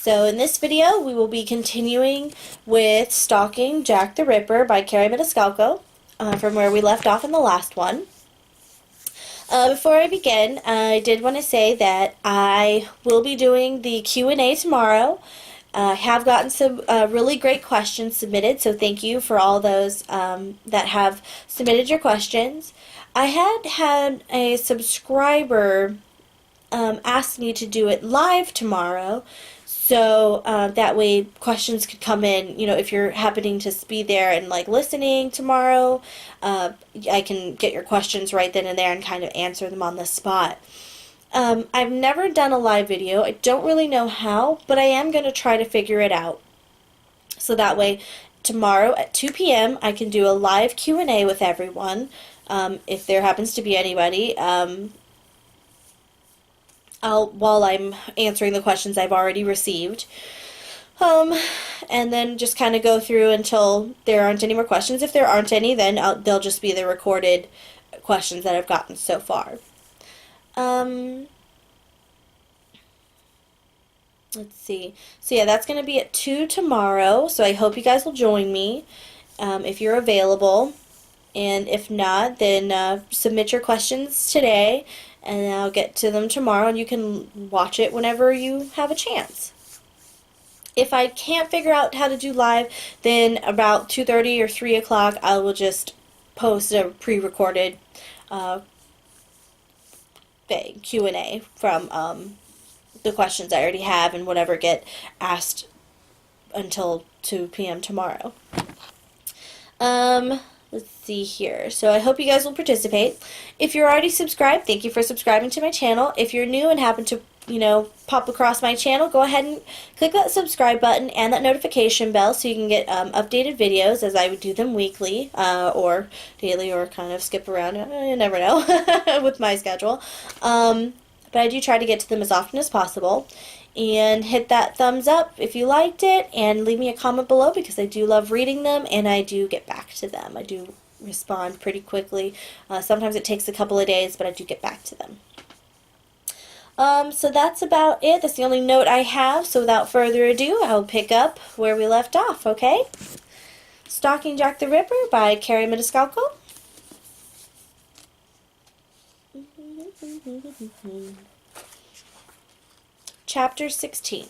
So in this video, we will be continuing with Stalking Jack the Ripper by Carrie Maniscalco from where we left off in the last one. Before I begin, I did want to say that I will be doing the Q&A tomorrow. I have gotten some really great questions submitted, so thank you for all those that have submitted your questions. I had a subscriber ask me to do it live tomorrow, so that way questions could come in, if you're happening to be there and listening tomorrow, I can get your questions right then and there and kind of answer them on the spot. I've never done a live video. I don't really know how, but I am going to try to figure it out. So that way tomorrow at 2 p.m. I can do a live Q&A with everyone, if there happens to be anybody. While I'm answering the questions I've already received. And then just kind of go through until there aren't any more questions. If there aren't any, then they'll just be the recorded questions that I've gotten so far. Let's see. So yeah, that's going to be at 2 tomorrow, so I hope you guys will join me if you're available. And if not, then submit your questions today, and I'll get to them tomorrow, and you can watch it whenever you have a chance. If I can't figure out how to do live, then about 2:30 or 3 o'clock, I will just post a pre-recorded Q&A from the questions I already have and whatever get asked until 2 p.m. tomorrow. Let's see here. So I hope you guys will participate. If you're already subscribed, thank you for subscribing to my channel. If you're new and happen to, pop across my channel, go ahead and click that subscribe button and that notification bell so you can get updated videos, as I would do them weekly or daily, or kind of skip around. You never know with my schedule. But I do try to get to them as often as possible. And hit that thumbs up if you liked it, and leave me a comment below, because I do love reading them and I do get back to them. I do respond pretty quickly. Sometimes it takes a couple of days, but I do get back to them. So that's about it. That's the only note I have. So without further ado, I'll pick up where we left off, okay? Stalking Jack the Ripper by Carrie Maniscalco. Chapter 16.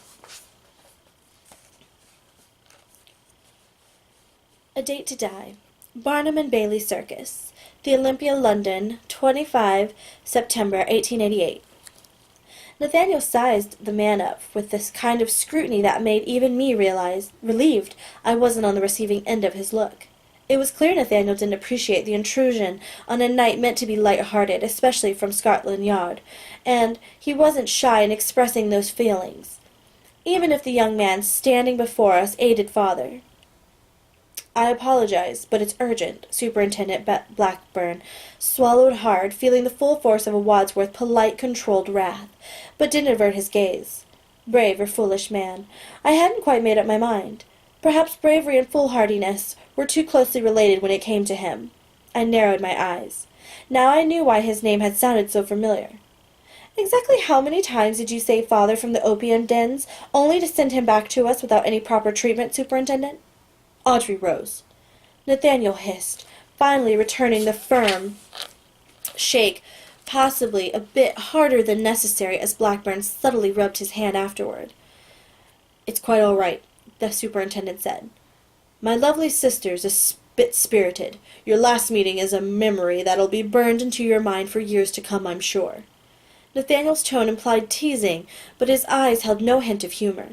A Date to Die. Barnum and Bailey Circus. The Olympia, London, 25 September 1888. Nathaniel sized the man up with this kind of scrutiny that made even me relieved I wasn't on the receiving end of his look. It was clear Nathaniel didn't appreciate the intrusion on a night meant to be light-hearted, especially from Scotland Yard, and he wasn't shy in expressing those feelings, even if the young man standing before us aided father. "I apologize, but it's urgent," Superintendent Blackburn swallowed hard, feeling the full force of a Wadsworth polite, controlled wrath, but didn't avert his gaze. "Brave or foolish man, I hadn't quite made up my mind. Perhaps bravery and foolhardiness were too closely related when it came to him." I narrowed my eyes. Now I knew why his name had sounded so familiar. "Exactly how many times did you save father from the opium dens, only to send him back to us without any proper treatment, Superintendent?" Audrey rose. Nathaniel hissed, finally returning the firm shake, possibly a bit harder than necessary, as Blackburn subtly rubbed his hand afterward. "It's quite all right," the superintendent said. "My lovely sister's a bit spirited. Your last meeting is a memory that'll be burned into your mind for years to come, I'm sure." Nathaniel's tone implied teasing, but his eyes held no hint of humor.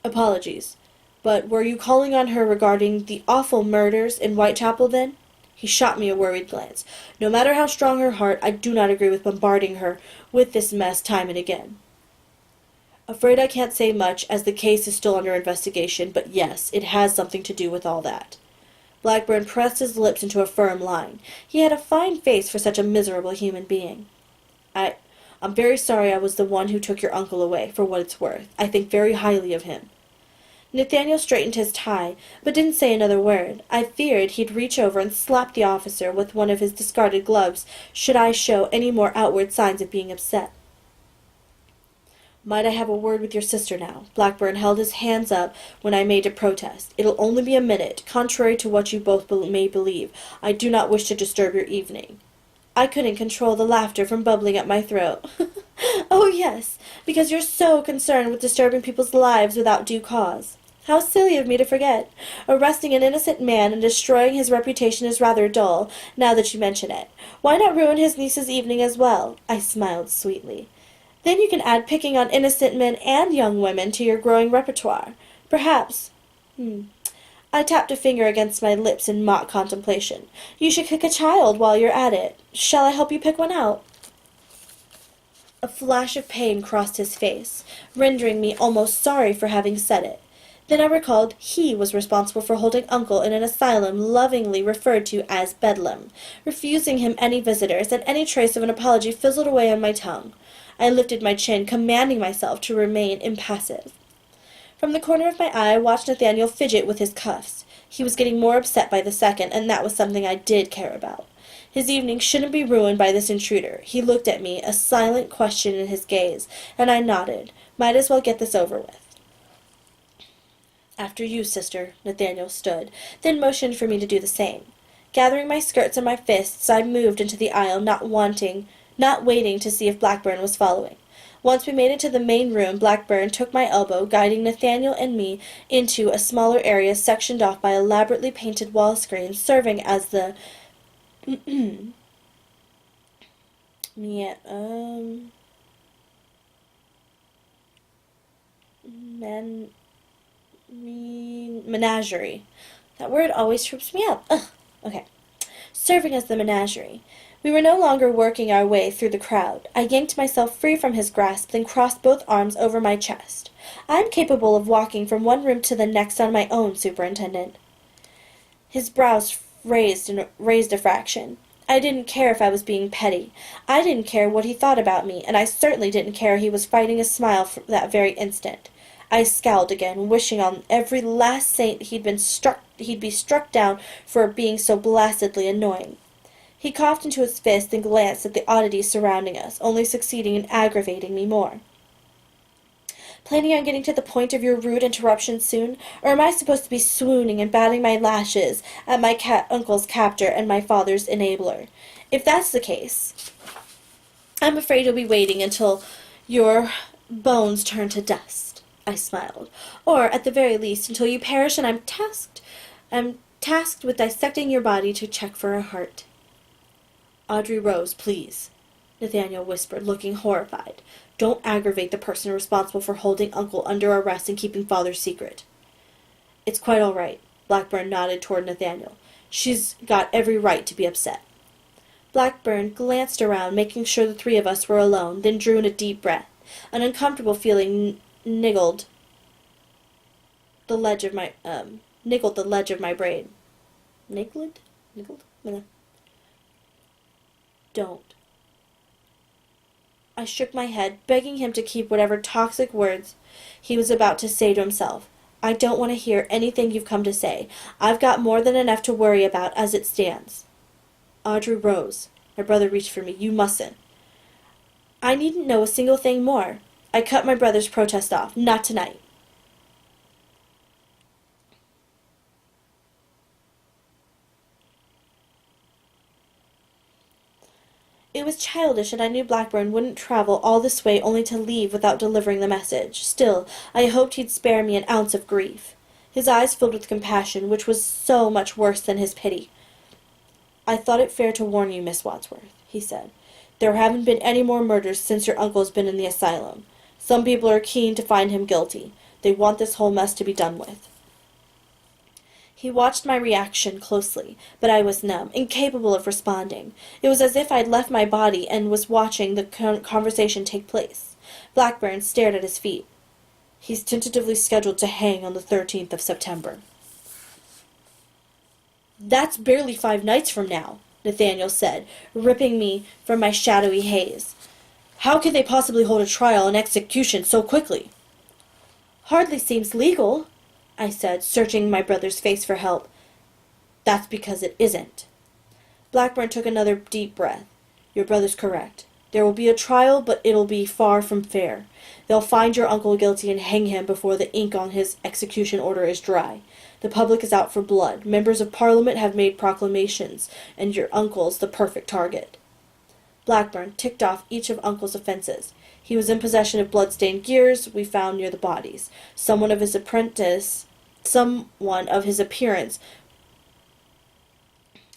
"Apologies, but were you calling on her regarding the awful murders in Whitechapel, then?" He shot me a worried glance. "No matter how strong her heart, I do not agree with bombarding her with this mess time and again." "Afraid I can't say much, as the case is still under investigation, but yes, it has something to do with all that." Blackburn pressed his lips into a firm line. He had a fine face for such a miserable human being. I'm very sorry I was the one who took your uncle away, for what it's worth. I think very highly of him." Nathaniel straightened his tie, but didn't say another word. I feared he'd reach over and slap the officer with one of his discarded gloves, should I show any more outward signs of being upset. Might I have a word with your sister now? Blackburn held his hands up when I made a protest. It'll only be a minute. Contrary to what you both may believe, I do not wish to disturb your evening. I couldn't control the laughter from bubbling up my throat. Oh, yes, because you're so concerned with disturbing people's lives without due cause. How silly of me to forget. Arresting an innocent man and destroying his reputation is rather dull, now that you mention it. Why not ruin his niece's evening as well? I smiled sweetly. Then you can add picking on innocent men and young women to your growing repertoire. Perhaps. I tapped a finger against my lips in mock contemplation. You should kick a child while you're at it. Shall I help you pick one out? A flash of pain crossed his face, rendering me almost sorry for having said it. Then I recalled he was responsible for holding Uncle in an asylum lovingly referred to as Bedlam, refusing him any visitors, and any trace of an apology fizzled away on my tongue. I lifted my chin, commanding myself to remain impassive. From the corner of my eye I watched Nathaniel fidget with his cuffs. He was getting more upset by the second, and that was something I did care about. His evening shouldn't be ruined by this intruder. He looked at me, a silent question in his gaze, and I nodded. Might as well get this over with. After you, sister. Nathaniel stood, then motioned for me to do the same. Gathering my skirts in my fists, I moved into the aisle, not waiting to see if Blackburn was following. Once we made it to the main room, Blackburn took my elbow, guiding Nathaniel and me into a smaller area sectioned off by elaborately painted wall screens, serving as the menagerie. That word always trips me up. Ugh. Okay. Serving as the menagerie. We were no longer working our way through the crowd. I yanked myself free from his grasp, then crossed both arms over my chest. I am capable of walking from one room to the next on my own, Superintendent. His brows raised a fraction. I didn't care if I was being petty. I didn't care what he thought about me, and I certainly didn't care he was fighting a smile for that very instant. I scowled again, wishing on every last saint he'd be struck down for being so blastedly annoying. He coughed into his fist and glanced at the oddities surrounding us, only succeeding in aggravating me more. Planning on getting to the point of your rude interruption soon, or am I supposed to be swooning and batting my lashes at my uncle's captor and my father's enabler? If that's the case, I'm afraid you'll be waiting until your bones turn to dust. I smiled. Or, at the very least, until you perish and I'm tasked with dissecting your body to check for a heart. Audrey Rose, please, Nathaniel whispered, looking horrified. Don't aggravate the person responsible for holding Uncle under arrest and keeping Father's secret. It's quite all right, Blackburn nodded toward Nathaniel. She's got every right to be upset. Blackburn glanced around, making sure the three of us were alone, then drew in a deep breath. An uncomfortable feeling niggled the ledge of my brain. Niggled? Don't. I shook my head, begging him to keep whatever toxic words he was about to say to himself. I don't want to hear anything you've come to say. I've got more than enough to worry about as it stands. Audrey Rose. My brother reached for me. You mustn't. I needn't know a single thing more. I cut my brother's protest off. Not tonight. It was childish, and I knew Blackburn wouldn't travel all this way only to leave without delivering the message. Still, I hoped he'd spare me an ounce of grief. His eyes filled with compassion, which was so much worse than his pity. I thought it fair to warn you, Miss Wadsworth, he said. There haven't been any more murders since your uncle's been in the asylum. Some people are keen to find him guilty. They want this whole mess to be done with. He watched my reaction closely, but I was numb, incapable of responding. It was as if I'd left my body and was watching the conversation take place. Blackburn stared at his feet. He's tentatively scheduled to hang on the 13th of September. That's barely 5 nights from now, Nathaniel said, ripping me from my shadowy haze. How could they possibly hold a trial and execution so quickly? Hardly seems legal, I said, searching my brother's face for help. That's because it isn't. Blackburn took another deep breath. Your brother's correct. There will be a trial, but it'll be far from fair. They'll find your uncle guilty and hang him before the ink on his execution order is dry. The public is out for blood. Members of Parliament have made proclamations, and your uncle's the perfect target." Blackburn ticked off each of Uncle's offenses. He was in possession of blood-stained gears we found near the bodies. Someone of his appearance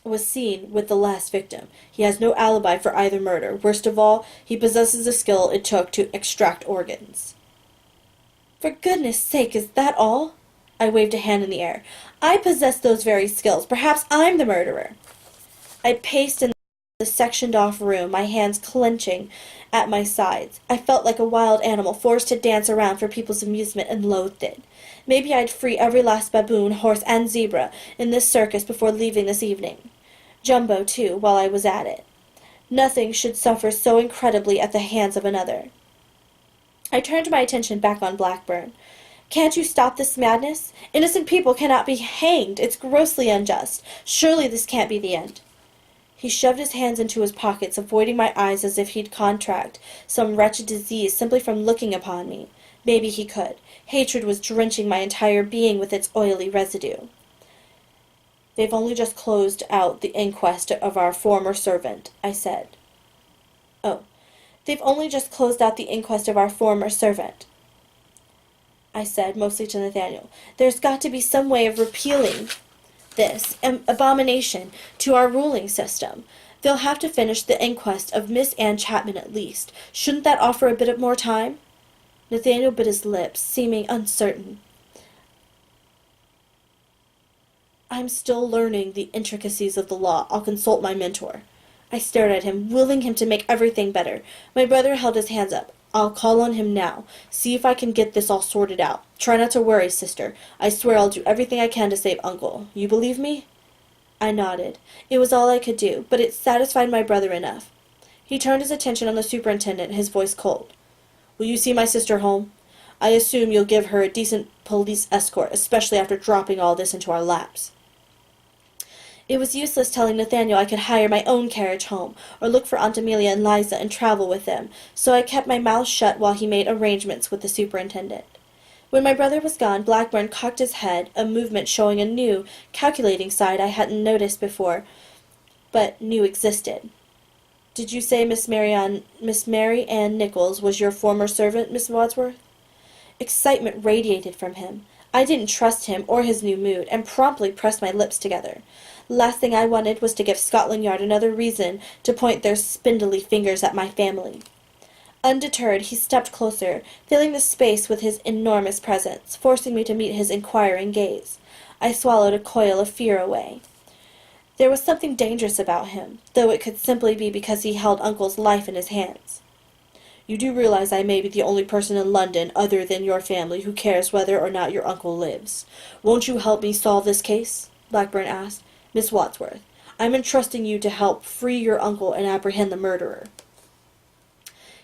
was seen with the last victim. He has no alibi for either murder. Worst of all, he possesses the skill it took to extract organs. "For goodness sake, is that all?" I waved a hand in the air. "I possess those very skills. Perhaps I'm the murderer." I paced in the sectioned-off room, my hands clenching at my sides. I felt like a wild animal forced to dance around for people's amusement, and loathed it. Maybe I'd free every last baboon, horse, and zebra in this circus before leaving this evening. Jumbo, too, while I was at it. Nothing should suffer so incredibly at the hands of another. I turned my attention back on Blackburn. "Can't you stop this madness? Innocent people cannot be hanged. It's grossly unjust. Surely this can't be the end." He shoved his hands into his pockets, avoiding my eyes as if he'd contract some wretched disease simply from looking upon me. Maybe he could. Hatred was drenching my entire being with its oily residue. "They've only just closed out the inquest of our former servant," I said. "Oh, they've only just closed out the inquest of our former servant," I said, mostly to Nathaniel. "There's got to be some way of repealing this abomination to our ruling system. They'll have to finish the inquest of Miss Anne Chapman at least. Shouldn't that offer a bit of more time?" Nathaniel bit his lips, seeming uncertain. "I'm still learning the intricacies of the law. I'll consult my mentor." I stared at him, willing him to make everything better. My brother held his hands up. "I'll call on him now. See if I can get this all sorted out. Try not to worry, sister. I swear I'll do everything I can to save Uncle. You believe me?" I nodded. It was all I could do, but it satisfied my brother enough. He turned his attention on the superintendent, his voice cold. "Will you see my sister home? I assume you'll give her a decent police escort, especially after dropping all this into our laps." It was useless telling Nathaniel I could hire my own carriage home, or look for Aunt Amelia and Liza and travel with them, so I kept my mouth shut while he made arrangements with the superintendent. When my brother was gone, Blackburn cocked his head, a movement showing a new, calculating side I hadn't noticed before, but knew existed. "Did you say Miss Mary Ann Nichols was your former servant, Miss Wadsworth?" Excitement radiated from him. I didn't trust him or his new mood, and promptly pressed my lips together. Last thing I wanted was to give Scotland Yard another reason to point their spindly fingers at my family. Undeterred, he stepped closer, filling the space with his enormous presence, forcing me to meet his inquiring gaze. I swallowed a coil of fear away. There was something dangerous about him, though it could simply be because he held Uncle's life in his hands. "You do realize I may be the only person in London, other than your family, who cares whether or not your uncle lives. Won't you help me solve this case?" Blackburn asked. "Miss Wadsworth, I'm entrusting you to help free your uncle and apprehend the murderer."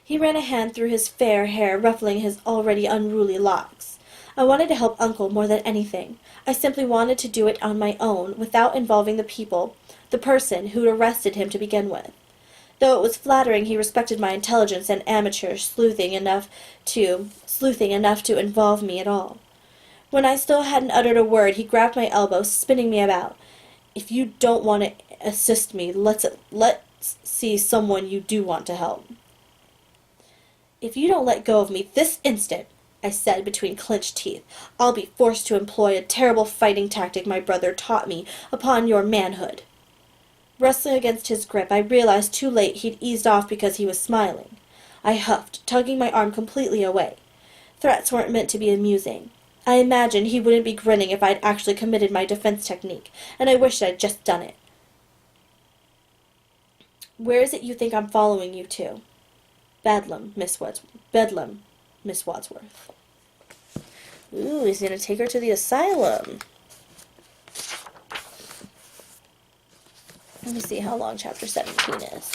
He ran a hand through his fair hair, ruffling his already unruly locks. I wanted to help Uncle more than anything. I simply wanted to do it on my own, without involving the person who'd arrested him to begin with. Though it was flattering he respected my intelligence and amateur sleuthing enough to involve me at all. When I still hadn't uttered a word, he grabbed my elbow, spinning me about. "If you don't want to assist me, let's see someone you do want to help." "If you don't let go of me this instant," I said between clenched teeth, "I'll be forced to employ a terrible fighting tactic my brother taught me upon your manhood." Wrestling against his grip, I realized too late he'd eased off because he was smiling. I huffed, tugging my arm completely away. Threats weren't meant to be amusing. I imagined he wouldn't be grinning if I'd actually committed my defense technique, and I wished I'd just done it. "Where is it you think I'm following you to?" Bedlam, Miss Wadsworth. Ooh, he's going to take her to the asylum. Let me see how long Chapter 17 is.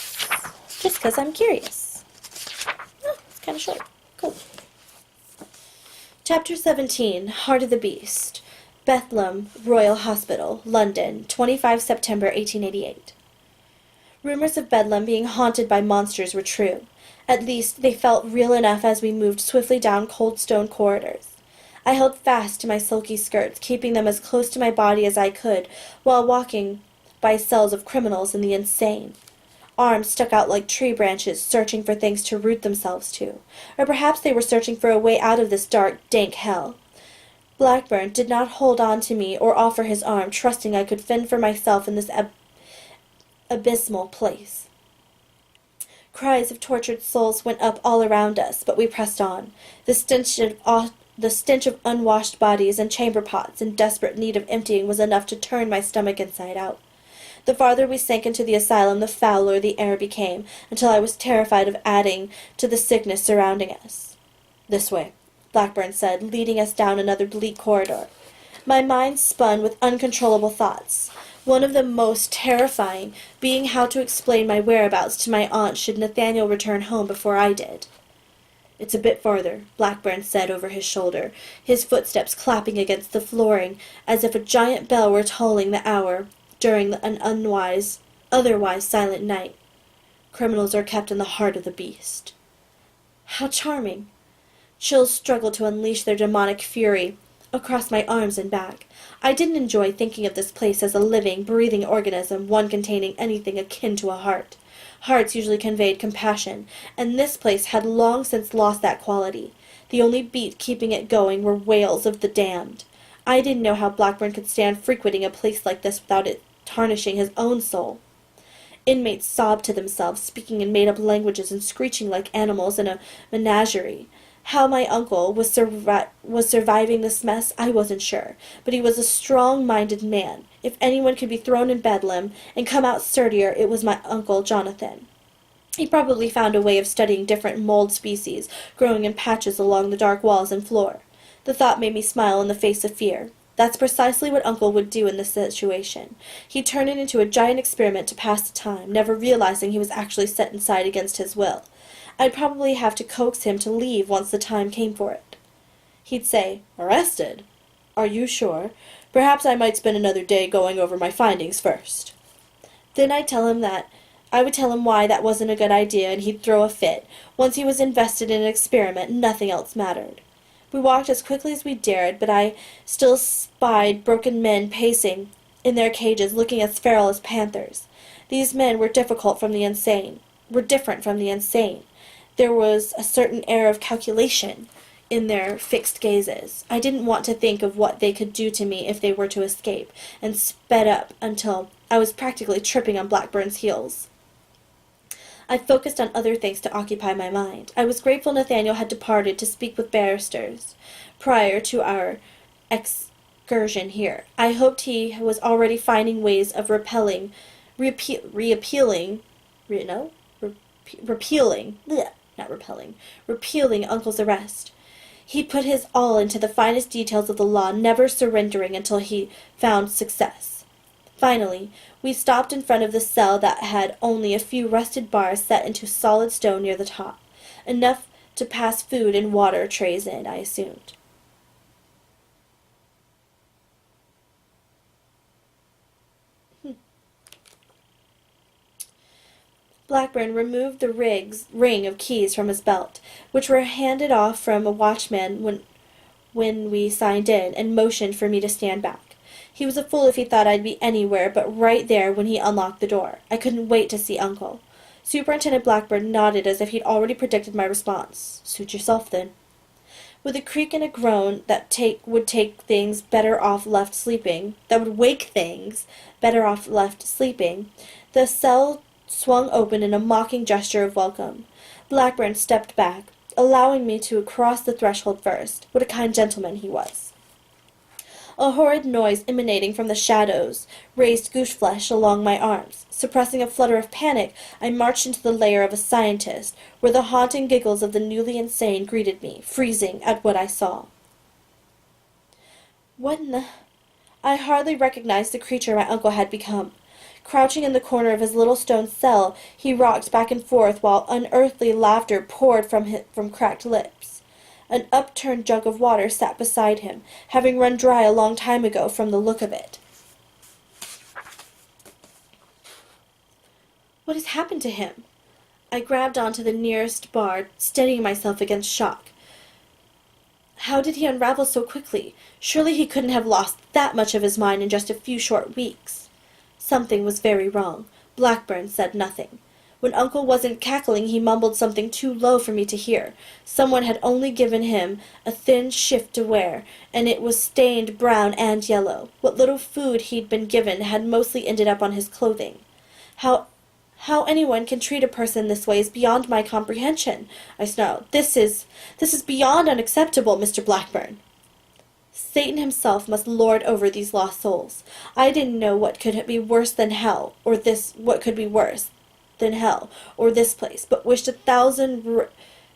Just because I'm curious. Oh, it's kind of short. Cool. Chapter 17, Heart of the Beast. Bethlem Royal Hospital, London, 25 September 1888. Rumors of Bedlam being haunted by monsters were true. At least they felt real enough as we moved swiftly down cold stone corridors. I held fast to my silky skirts, keeping them as close to my body as I could, while walking by cells of criminals and the insane. Arms stuck out like tree branches, searching for things to root themselves to. Or perhaps they were searching for a way out of this dark, dank hell. Blackburn did not hold on to me or offer his arm, trusting I could fend for myself in this abysmal place. Cries of tortured souls went up all around us, but we pressed on. The stench of unwashed bodies and chamber pots in desperate need of emptying was enough to turn my stomach inside out. The farther we sank into the asylum, the fouler the air became, until I was terrified of adding to the sickness surrounding us. "This way," Blackburn said, leading us down another bleak corridor. My mind spun with uncontrollable thoughts, one of the most terrifying being how to explain my whereabouts to my aunt should Nathaniel return home before I did. "It's a bit farther," Blackburn said over his shoulder, his footsteps clapping against the flooring as if a giant bell were tolling the hour during an otherwise silent night. "Criminals are kept in the heart of the beast." How charming! Chills struggled to unleash their demonic fury across my arms and back. I didn't enjoy thinking of this place as a living, breathing organism, one containing anything akin to a heart. Hearts usually conveyed compassion, and this place had long since lost that quality. The only beat keeping it going were wails of the damned. I didn't know how Blackburn could stand frequenting a place like this without it tarnishing his own soul. Inmates sobbed to themselves, speaking in made-up languages and screeching like animals in a menagerie. How my uncle was surviving this mess, I wasn't sure, but he was a strong-minded man. If anyone could be thrown in Bedlam and come out sturdier, it was my Uncle Jonathan. He probably found a way of studying different mold species, growing in patches along the dark walls and floor. The thought made me smile in the face of fear. That's precisely what Uncle would do in this situation. He'd turn it into a giant experiment to pass the time, never realizing he was actually set inside against his will. I'd probably have to coax him to leave once the time came for it. He'd say, "Arrested? Are you sure? Perhaps I might spend another day going over my findings first." Then I would tell him why that wasn't a good idea, and he'd throw a fit. Once he was invested in an experiment, nothing else mattered. We walked as quickly as we dared, but I still spied broken men pacing in their cages, looking as feral as panthers. These men were different from the insane. There was a certain air of calculation in their fixed gazes. I didn't want to think of what they could do to me if they were to escape, and sped up until I was practically tripping on Blackburn's heels. I focused on other things to occupy my mind. I was grateful Nathaniel had departed to speak with barristers prior to our excursion here. I hoped he was already finding ways of repealing Uncle's arrest. He'd put his all into the finest details of the law, never surrendering until he found success. Finally, we stopped in front of the cell that had only a few rusted bars set into solid stone near the top, enough to pass food and water trays in, I assumed. Blackburn removed the ring of keys from his belt, which were handed off from a watchman when we signed in, and motioned for me to stand back. He was a fool if he thought I'd be anywhere but right there when he unlocked the door. I couldn't wait to see Uncle. Superintendent Blackburn nodded as if he'd already predicted my response. "Suit yourself, then." With a creak and a groan that would wake things better off left sleeping, the cell swung open in a mocking gesture of welcome. Blackburn stepped back, allowing me to cross the threshold first. What a kind gentleman he was. A horrid noise emanating from the shadows raised goose-flesh along my arms. Suppressing a flutter of panic, I marched into the lair of a scientist, where the haunting giggles of the newly insane greeted me, freezing at what I saw. What in the... I hardly recognized the creature my uncle had become. Crouching in the corner of his little stone cell, he rocked back and forth while unearthly laughter poured from cracked lips. An upturned jug of water sat beside him, having run dry a long time ago from the look of it. What has happened to him? I grabbed onto the nearest bar, steadying myself against shock. How did he unravel so quickly? Surely he couldn't have lost that much of his mind in just a few short weeks. Something was very wrong. Blackburn said nothing. When Uncle wasn't cackling, he mumbled something too low for me to hear. Someone had only given him a thin shift to wear, and it was stained brown and yellow. What little food he'd been given had mostly ended up on his clothing. How anyone can treat a person this way is beyond my comprehension, I snarled. This is beyond unacceptable, Mr. Blackburn. Satan himself must lord over these lost souls. I didn't know what could be worse than hell, or this place, but wished 1,000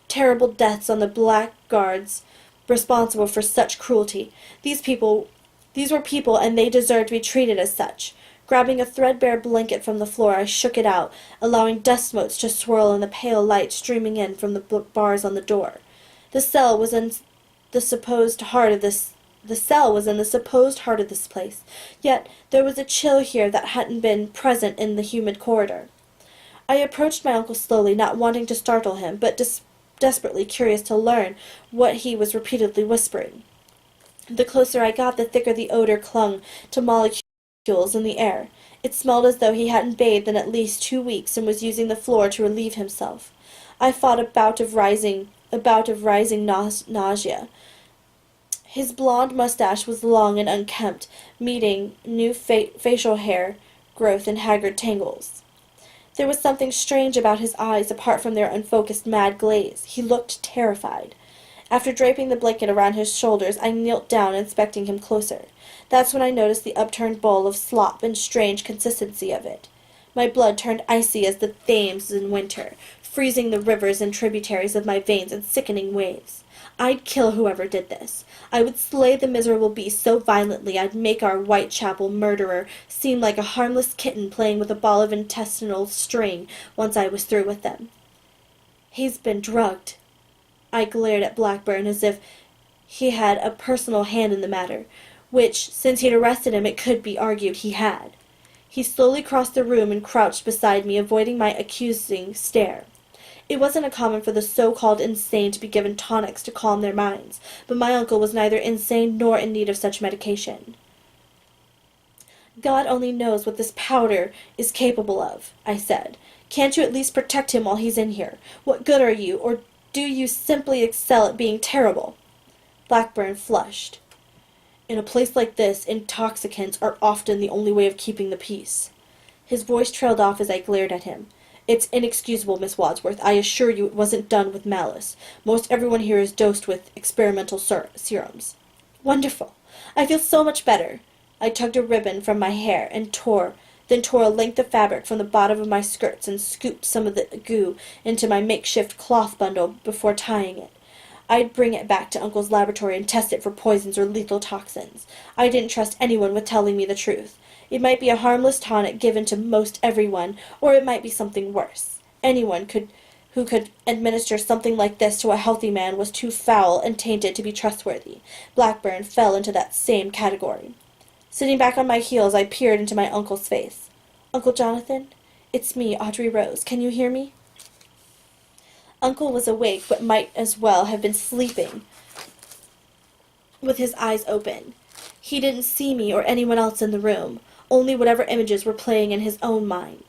terrible deaths on the blackguards responsible for such cruelty. These were people, and they deserved to be treated as such. Grabbing a threadbare blanket from the floor, I shook it out, allowing dust motes to swirl in the pale light streaming in from the bars on the door. The cell was in the supposed heart of this place, yet there was a chill here that hadn't been present in the humid corridor. I approached my uncle slowly, not wanting to startle him, but desperately curious to learn what he was repeatedly whispering. The closer I got, the thicker the odor clung to molecules in the air. It smelled as though he hadn't bathed in at least 2 weeks and was using the floor to relieve himself. I fought a bout of rising nausea. His blond mustache was long and unkempt, meeting new facial hair growth in haggard tangles. There was something strange about his eyes apart from their unfocused mad glaze. He looked terrified. After draping the blanket around his shoulders, I knelt down, inspecting him closer. That's when I noticed the upturned bowl of slop and strange consistency of it. My blood turned icy as the Thames in winter, freezing the rivers and tributaries of my veins in sickening waves. I'd kill whoever did this. I would slay the miserable beast so violently I'd make our Whitechapel murderer seem like a harmless kitten playing with a ball of intestinal string once I was through with them. He's been drugged. I glared at Blackburn as if he had a personal hand in the matter, which, since he'd arrested him, it could be argued he had. He slowly crossed the room and crouched beside me, avoiding my accusing stare. It wasn't uncommon for the so-called insane to be given tonics to calm their minds, but my uncle was neither insane nor in need of such medication. God only knows what this powder is capable of, I said. Can't you at least protect him while he's in here? What good are you, or do you simply excel at being terrible? Blackburn flushed. In a place like this, intoxicants are often the only way of keeping the peace. His voice trailed off as I glared at him. It's inexcusable, Miss Wadsworth. I assure you it wasn't done with malice. Most everyone here is dosed with experimental serums. Wonderful. I feel so much better. I tugged a ribbon from my hair and tore a length of fabric from the bottom of my skirts and scooped some of the goo into my makeshift cloth bundle before tying it. I'd bring it back to Uncle's laboratory and test it for poisons or lethal toxins. I didn't trust anyone with telling me the truth. It might be a harmless tonic given to most everyone, or it might be something worse. Anyone who could administer something like this to a healthy man was too foul and tainted to be trustworthy. Blackburn fell into that same category. Sitting back on my heels, I peered into my uncle's face. Uncle Jonathan, it's me, Audrey Rose. Can you hear me? Uncle was awake, but might as well have been sleeping, with his eyes open. He didn't see me or anyone else in the room, only whatever images were playing in his own mind.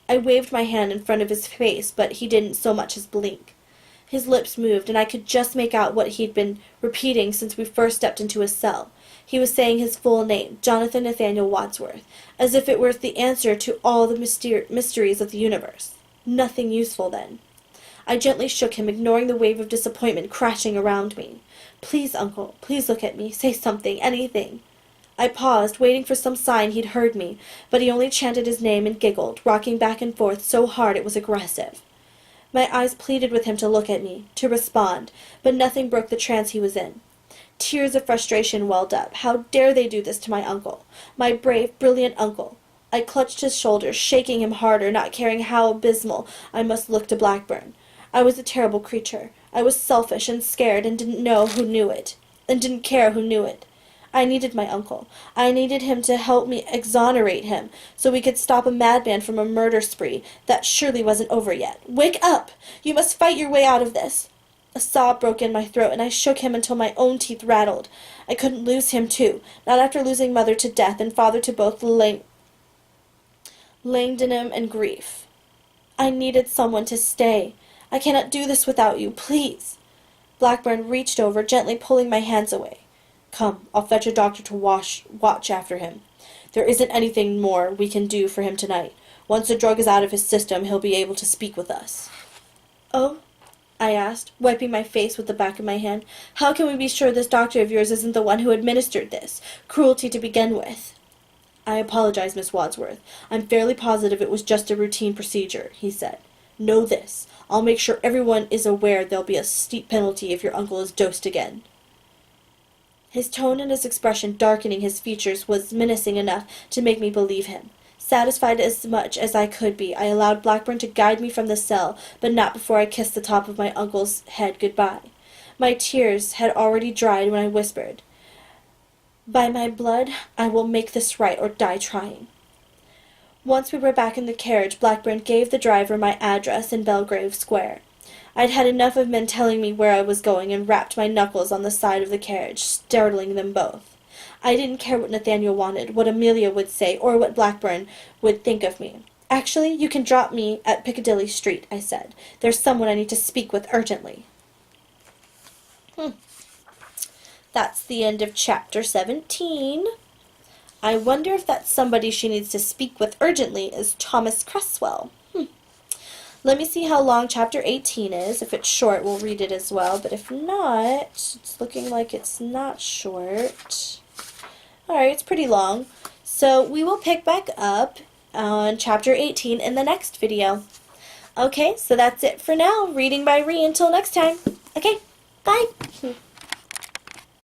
I waved my hand in front of his face, but he didn't so much as blink. His lips moved, and I could just make out what he'd been repeating since we first stepped into his cell. He was saying his full name, Jonathan Nathaniel Wadsworth, as if it were the answer to all the mysteries of the universe. Nothing useful, then. I gently shook him, ignoring the wave of disappointment crashing around me. Please, Uncle, please look at me. Say something, anything. I paused, waiting for some sign he'd heard me, but he only chanted his name and giggled, rocking back and forth so hard it was aggressive. My eyes pleaded with him to look at me, to respond, but nothing broke the trance he was in. Tears of frustration welled up. How dare they do this to my uncle? My brave, brilliant uncle. I clutched his shoulders, shaking him harder, not caring how abysmal I must look to Blackburn. I was a terrible creature. I was selfish and scared and didn't care who knew it. I needed my uncle. I needed him to help me exonerate him, so we could stop a madman from a murder spree that surely wasn't over yet. Wake up! You must fight your way out of this. A sob broke in my throat, and I shook him until my own teeth rattled. I couldn't lose him, too, not after losing mother to death and father to both Langdonham and grief. I needed someone to stay. I cannot do this without you, please. Blackburn reached over, gently pulling my hands away. Come, I'll fetch a doctor to watch after him. There isn't anything more we can do for him tonight. Once the drug is out of his system, he'll be able to speak with us. Oh? I asked, wiping my face with the back of my hand. How can we be sure this doctor of yours isn't the one who administered this? Cruelty to begin with. I apologize, Miss Wadsworth. I'm fairly positive it was just a routine procedure, he said. Know this. I'll make sure everyone is aware there'll be a steep penalty if your uncle is dosed again. His tone and his expression darkening his features was menacing enough to make me believe him. Satisfied as much as I could be, I allowed Blackburn to guide me from the cell, but not before I kissed the top of my uncle's head good-bye. My tears had already dried when I whispered, By my blood, I will make this right or die trying. Once we were back in the carriage, Blackburn gave the driver my address in Belgrave Square. I'd had enough of men telling me where I was going and rapped my knuckles on the side of the carriage, startling them both. I didn't care what Nathaniel wanted, what Amelia would say, or what Blackburn would think of me. Actually, you can drop me at Piccadilly Street, I said. There's someone I need to speak with urgently. That's the end of chapter 17. I wonder if that somebody she needs to speak with urgently is Thomas Cresswell. Let me see how long chapter 18 is. If it's short, we'll read it as well. But if not, it's looking like it's not short. Alright, it's pretty long. So we will pick back up on chapter 18 in the next video. Okay, so that's it for now. Reading by Ree until next time. Okay, bye!